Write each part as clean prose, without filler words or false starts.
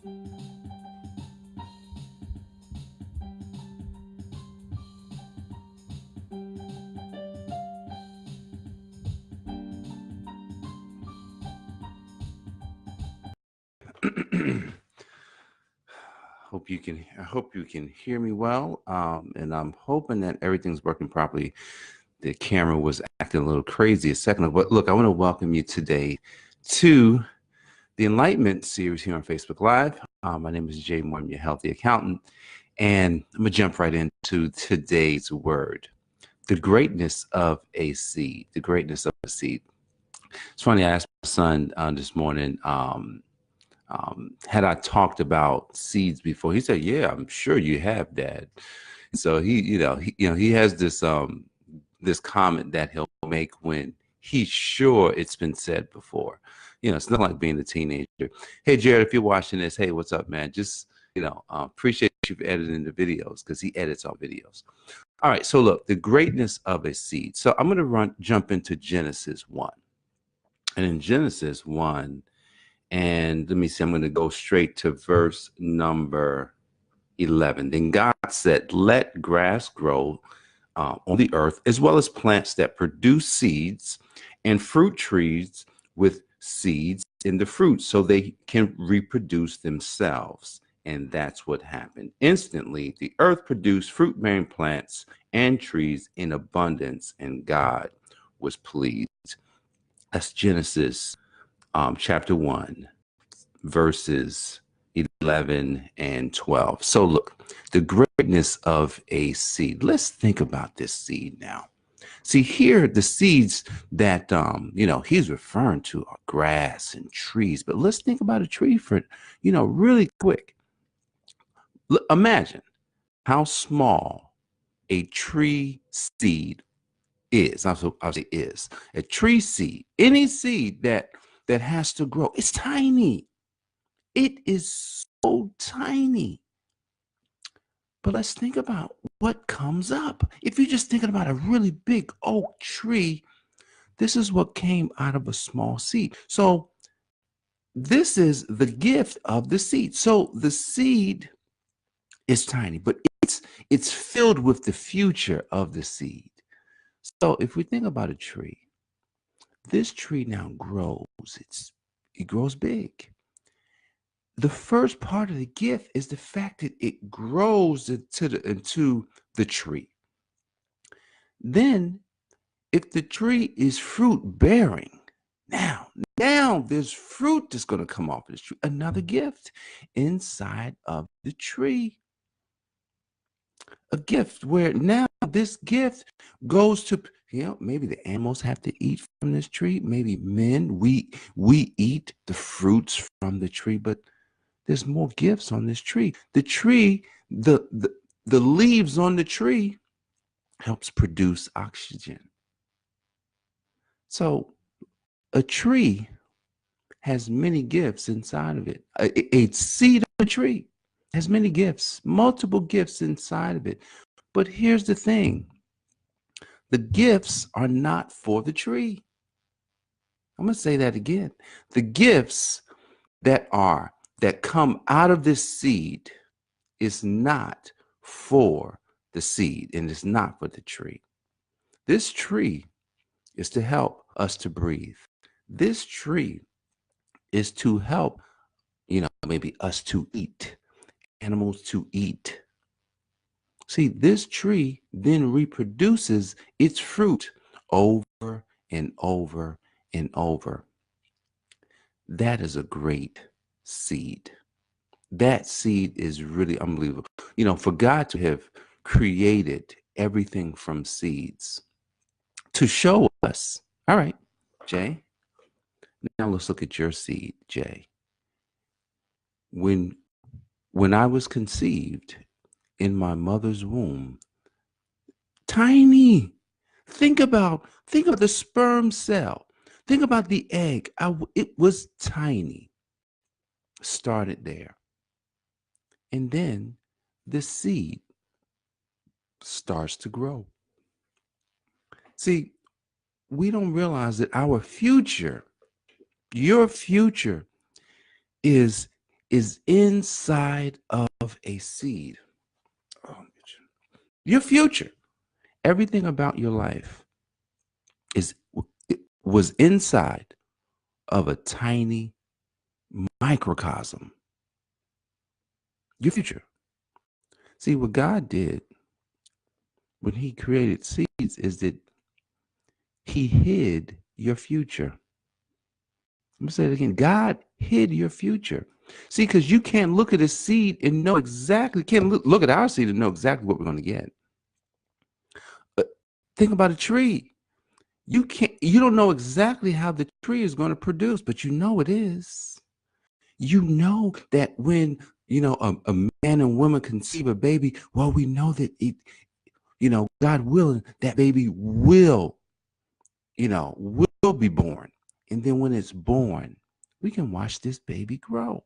I hope you can hear me well. And I'm hoping that everything's working properly. The camera was acting a little crazy a second ago. But look, I want to welcome you today to the Enlightenment series here on Facebook Live. My name is Jay Moore, I'm your healthy accountant. And I'm going to jump right into today's word. The greatness of a seed. The greatness of a seed. It's funny, I asked my son this morning, had I talked about seeds before? He said, "Yeah, I'm sure you have, Dad." So he has this comment that he'll make when he's sure it's been said before. It's not like being a teenager. Hey, Jared, if you're watching this, hey, what's up, man? Just appreciate you for editing the videos because he edits our videos. All right, so look, the greatness of a seed. So I'm going to jump into Genesis 1, and in Genesis 1. And let me see, I'm going to go straight to verse number 11. Then God said, let grass grow on the earth, as well as plants that produce seeds and fruit trees with seeds in the fruit, so they can reproduce themselves. And that's what happened. Instantly, the earth produced fruit-bearing plants and trees in abundance, and God was pleased. That's Genesis chapter 1, verses 11 and 12. So look, the greatness of a seed. Let's think about this seed now. See, here the seeds that he's referring to are grass and trees, but let's think about a tree for really quick. Imagine how small a tree seed is. I'll say is a tree seed. Any seed that has to grow, it's tiny. It is so tiny. But let's think about what comes up. If you're just thinking about a really big oak tree, this is what came out of a small seed. So this is the gift of the seed. So the seed is tiny, but it's filled with the future of the seed. So if we think about a tree, this tree now grows. It grows big. The first part of the gift is the fact that it grows into the tree. Then, if the tree is fruit bearing, now there's fruit that's going to come off of this tree. Another gift inside of the tree. A gift where now this gift goes to, maybe the animals have to eat from this tree. Maybe men, we eat the fruits from the tree, but there's more gifts on this tree. The tree, the leaves on the tree helps produce oxygen. So a tree has many gifts inside of it. A seed of a tree has many gifts, multiple gifts inside of it. But here's the thing. The gifts are not for the tree. I'm going to say that again. The gifts that come out of this seed is not for the seed, and it's not for the tree. This tree is to help us to breathe. This tree is to help, maybe us to eat, animals to eat. See, this tree then reproduces its fruit over and over and over. That is a great seed. That seed is really unbelievable. For God to have created everything from seeds to show us. All right, Jay. Now let's look at your seed, Jay. When I was conceived in my mother's womb, tiny. Think about the sperm cell. Think about the egg. It was tiny. Started there. And then the seed starts to grow. See, we don't realize that our future, your future is is inside of a seed. Oh, your future, everything about your life was inside of a tiny microcosm. Your future. See, what God did when he created seeds is that he hid your future. I'm going to say it again. God hid your future. See, because you can't look at a seed and know exactly, can't look at our seed and know exactly what we're going to get. But think about a tree. You don't know exactly how the tree is going to produce, but you know it is. You know that when, a man and woman conceive a baby, well, we know that God willing, that baby will be born. And then when it's born, we can watch this baby grow.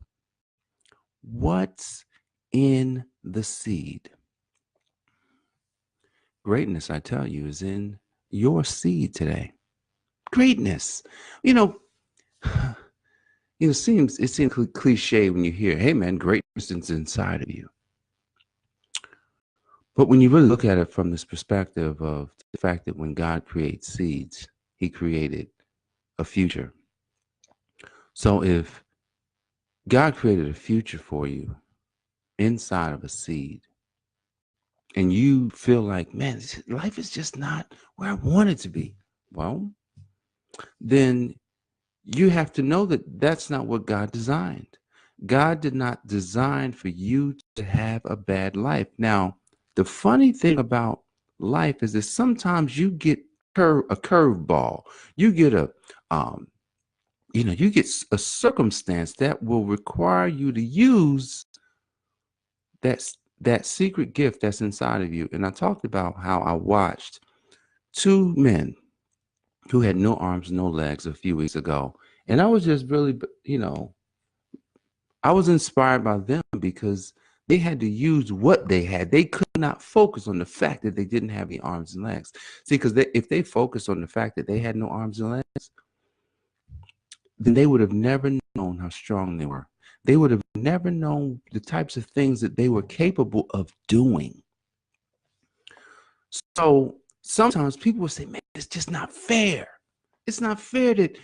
What's in the seed? Greatness, I tell you, is in your seed today. Greatness. It seems cliche when you hear, hey man, greatness is inside of you. But when you really look at it from this perspective of the fact that when God creates seeds, he created a future. So if God created a future for you inside of a seed, and you feel like, man, life is just not where I want it to be, well, then you have to know that that's not what God designed. God did not design for you to have a bad life. Now, the funny thing about life is that sometimes you get a curveball. You get you get a circumstance that will require you to use that secret gift that's inside of you. And I talked about how I watched two men who had no arms, no legs a few weeks ago. And I was just really, I was inspired by them because they had to use what they had. They could not focus on the fact that they didn't have any arms and legs. See, because if they focused on the fact that they had no arms and legs, then they would have never known how strong they were. They would have never known the types of things that they were capable of doing. So sometimes people will say, man, it's just not fair. It's not fair that,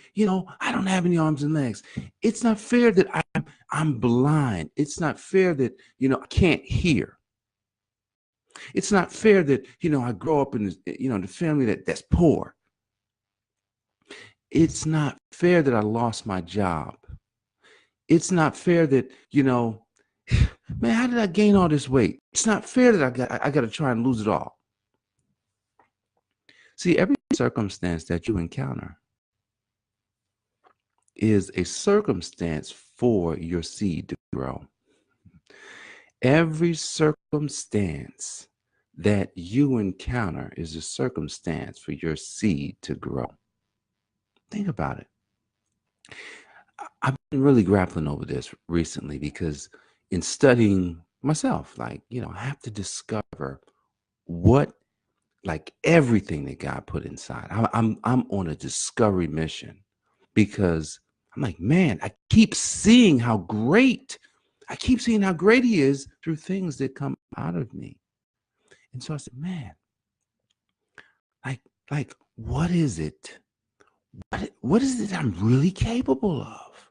I don't have any arms and legs. It's not fair that I'm blind. It's not fair that, I can't hear. It's not fair that, I grow up in, the family that's poor. It's not fair that I lost my job. It's not fair that, man, how did I gain all this weight? It's not fair that I got to try and lose it all. See, every circumstance that you encounter is a circumstance for your seed to grow. Every circumstance that you encounter is a circumstance for your seed to grow. Think about it. I've been really grappling over this recently because in studying myself, I have to discover everything that God put inside. I'm on a discovery mission because I'm like, man, I keep seeing how great he is through things that come out of me. And so I said, man, what is it? What is it I'm really capable of?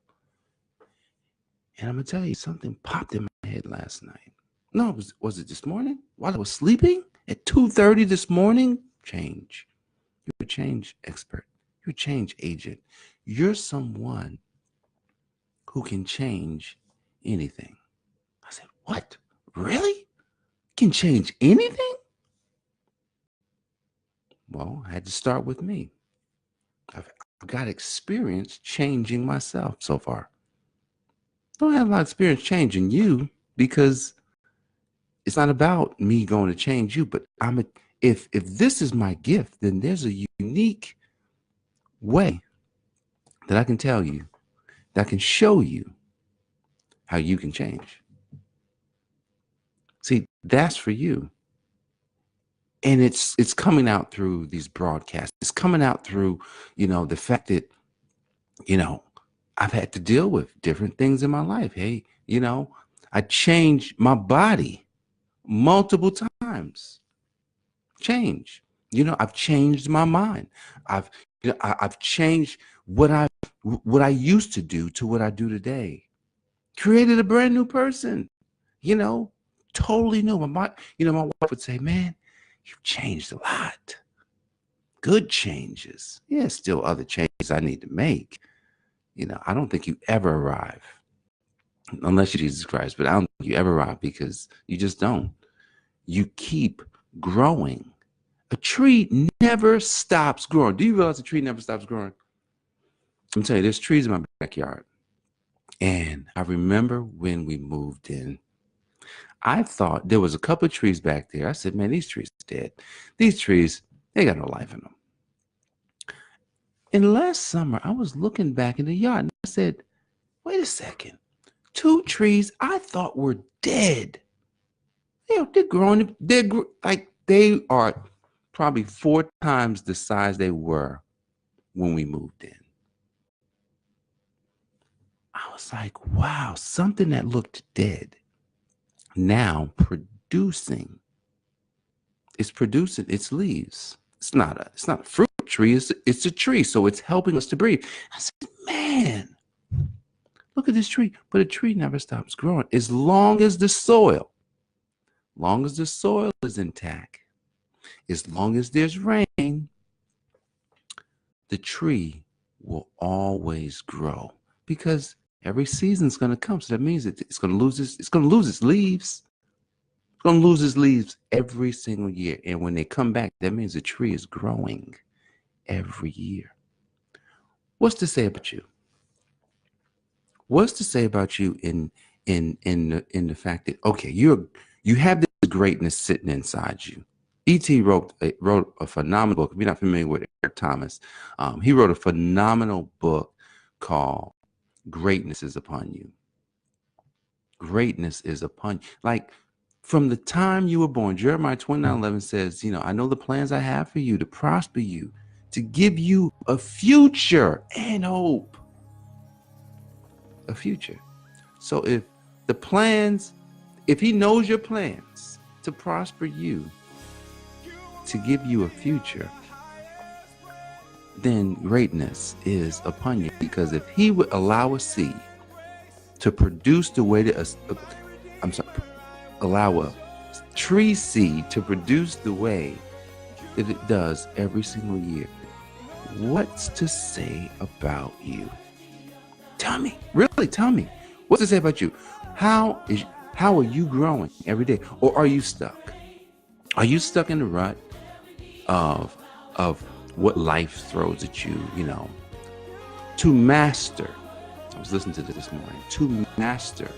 And I'm going to tell you, something popped in my head last night. No, was it this morning? While I was sleeping at 2:30 this morning? Change. You're a change expert. You're a change agent. You're someone who can change anything. I said, what? Really? Can change anything? Well, I had to start with me. I've got experience changing myself so far. I don't have a lot of experience changing you because it's not about me going to change you, but if this is my gift, then there's a unique way that I can tell you, that can show you how you can change. See, that's for you. And it's coming out through these broadcasts. It's coming out through, the fact that, I've had to deal with different things in my life. Hey, You know, I changed my body multiple times. Change. You know, I've changed my mind. I've I've changed what I used to do to what I do today. Created a brand new person. You know, totally new. My wife would say, "Man, you've changed a lot. Good changes. Yeah, still other changes I need to make. You know, I don't think you ever arrive unless you're Jesus Christ, but I don't think you ever arrive because you just don't. You keep growing. A tree never stops growing. Do you realize a tree never stops growing? I'm telling you, there's trees in my backyard. And I remember when we moved in, I thought there was a couple of trees back there. I said, man, these trees are dead. These trees, they got no life in them. And last summer, I was looking back in the yard and I said, wait a second. 2 trees I thought were dead. You know, they're growing. Like they are probably 4 times the size they were when we moved in. I was like, wow, something that looked dead now producing. It's producing its leaves. It's not a fruit tree, it's a tree. So it's helping us to breathe. I said, man, look at this tree. But a tree never stops growing as long as the soil is intact, as long as there's rain, the tree will always grow because every season's going to come. So that means it's going to lose its leaves. It's going to lose its leaves every single year. And when they come back, that means the tree is growing every year. What's to say about you? What's to say about you in the fact that, okay, you have this greatness sitting inside you. E.T. wrote a phenomenal book. If you're not familiar with Eric Thomas, he wrote a phenomenal book called Greatness is Upon You. Greatness is upon you. Like from the time you were born, Jeremiah 29:11 says, you know, I know the plans I have for you to prosper you, to give you a future and hope. A future. So if he knows your plans to prosper you, to give you a future, then greatness is upon you. Because if he would allow a seed to produce the way that allow a tree seed to produce the way that it does every single year, what's to say about you? Tell me, really tell me. What's to say about you? How are you growing every day? Or are you stuck? Are you stuck in the rut of what life throws at you, you know? To master, I was listening to this morning, to master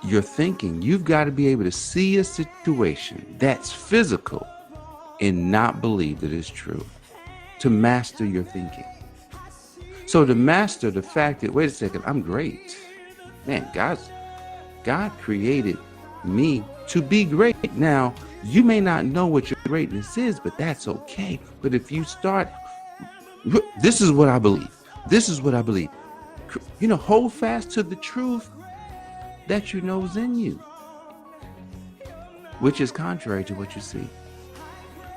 your thinking, you've got to be able to see a situation that's physical and not believe that it's true. To master your thinking. So to master the fact that, wait a second, I'm great. Man, God created me to be great. Now, you may not know what your greatness is, but that's okay. But if you start, this is what I believe. This is what I believe. You know, hold fast to the truth that you know is in you, which is contrary to what you see.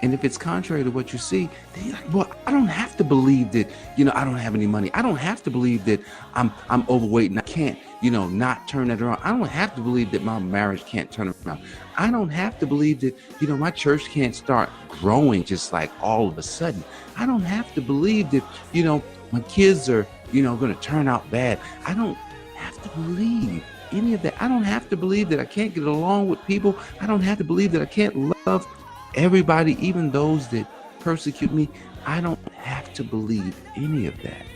And if it's contrary to what you see, then you're like, well, I don't have to believe that, you know, I don't have any money. I don't have to believe that I'm overweight and I can't, you know, not turn that around. I don't have to believe that my marriage can't turn around. I don't have to believe that, you know, my church can't start growing just like all of a sudden. I don't have to believe that, you know, my kids are, you know, going to turn out bad. I don't have to believe any of that. I don't have to believe that I can't get along with people. I don't have to believe that I can't love everybody, even those that persecute me. I don't have to believe any of that.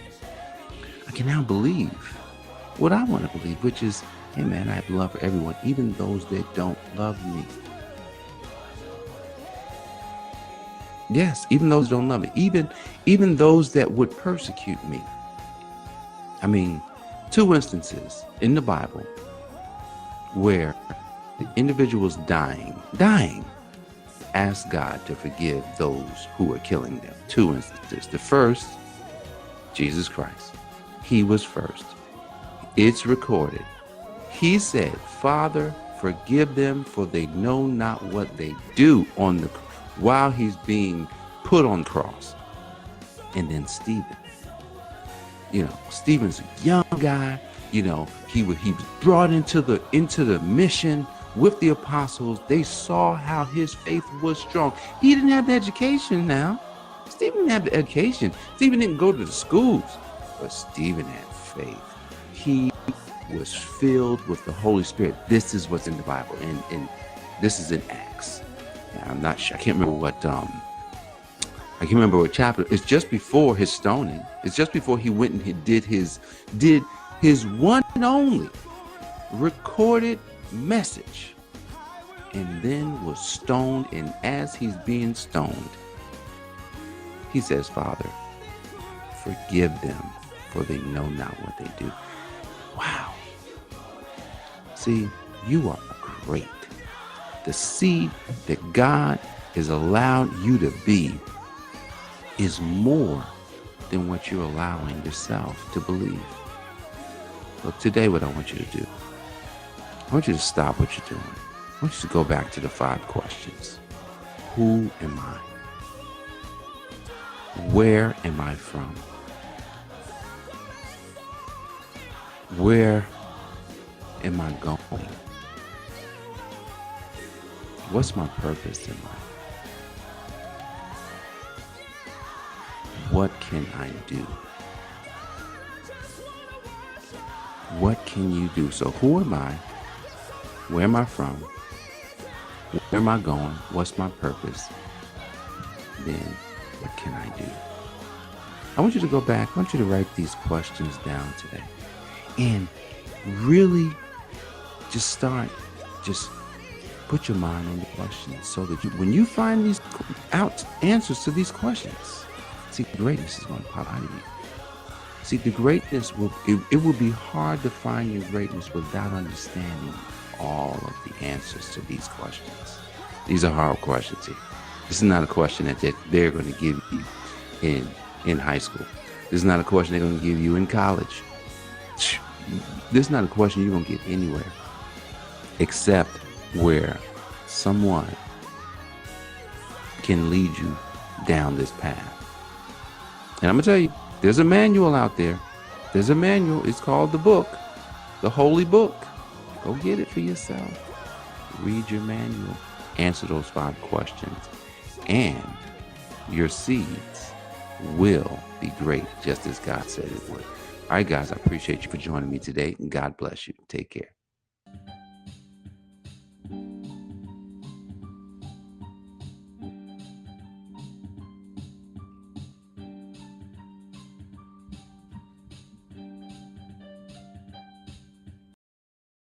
I can now believe what I want to believe, which is, hey man, I have love for everyone, even those that don't love me. Yes, even those that don't love me, even those that would persecute me. I mean, 2 instances in the Bible where the individuals dying, ask God to forgive those who are killing them. 2 instances. The first, Jesus Christ. He was first. It's recorded. He said, Father, forgive them, for they know not what they do while he's being put on the cross. And then Stephen, Stephen's a young guy. He was brought into the mission with the apostles. They saw how his faith was strong. He didn't have the education now. Stephen didn't have the education. Stephen didn't go to the schools, but Stephen had faith. He was filled with the Holy Spirit. This is what's in the Bible, and this is in Acts. I'm not sure. I can't remember what chapter. It's just before his stoning. It's just before he went and he did his one and only recorded message, and then was stoned. And as he's being stoned, he says, Father, forgive them, for they know not what they do. Wow. See, you are great. The seed that God has allowed you to be is more than what you're allowing yourself to believe. Look, today what I want you to do, I want you to stop what you're doing. I want you to go back to the 5 questions. Who am I? Where am I from? Where am I going? What's my purpose in life? What can I do? What can you do? So who am I? Where am I from? Where am I going? What's my purpose? Then what can I do? I want you to go back. I want you to write these questions down today. And really just put your mind on the questions, so that when you find these answers to these questions, see, greatness is going to pop out of you. See, the greatness it will be hard to find your greatness without understanding all of the answers to these questions. These are hard questions here. This is not a question that they're going to give you in high school. This is not a question they're going to give you in college. This is not a question you're going to get anywhere except where someone can lead you down this path. And I'm going to tell you, there's a manual out there. There's a manual. It's called the book, the Holy Book. Go get it for yourself. Read your manual. Answer those 5 questions. And your seeds will be great, just as God said it would. All right, guys, I appreciate you for joining me today. God bless you. Take care.